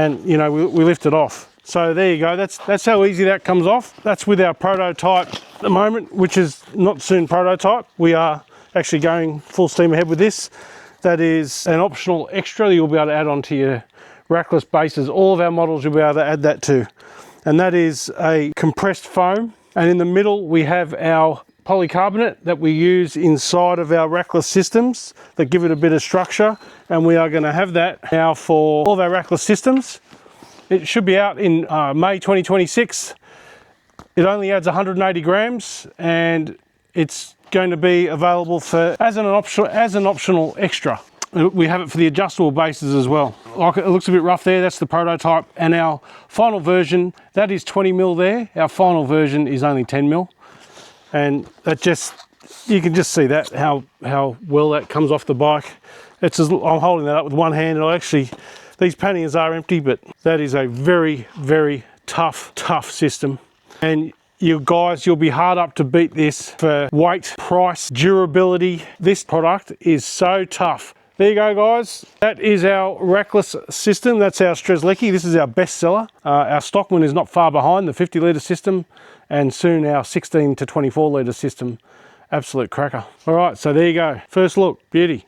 and you know, we lift it off. So there you go, that's how easy that comes off. That's with our prototype at the moment, which is not soon prototype. We are actually going full steam ahead with this. That is an optional extra that you'll be able to add onto your Rackless bases. All of our models you'll be able to add that to. And that is a compressed foam. And in the middle we have our polycarbonate that we use inside of our Rackless systems that give it a bit of structure. And we are going to have that now for all of our Rackless systems. It should be out in May 2026. It only adds 180 grams and it's going to be available for as an optional extra. We have it for the adjustable bases as well. Like, it looks a bit rough there, that's the prototype, and our final version, that is 20 mil there. Our final version is only 10 mil. And that just, you can just see that, how well that comes off the bike. It's just, I'm holding that up with one hand, and these panniers are empty, but that is a very, very tough system. And you guys, you'll be hard up to beat this for weight, price, durability. This product is so tough. There you go, guys. That is our Rackless system. That's our Strzelecki. This is our best seller. Our Stockman is not far behind, the 50 litre system, and soon our 16 to 24 litre system. Absolute cracker. All right, so there you go. First look, beauty.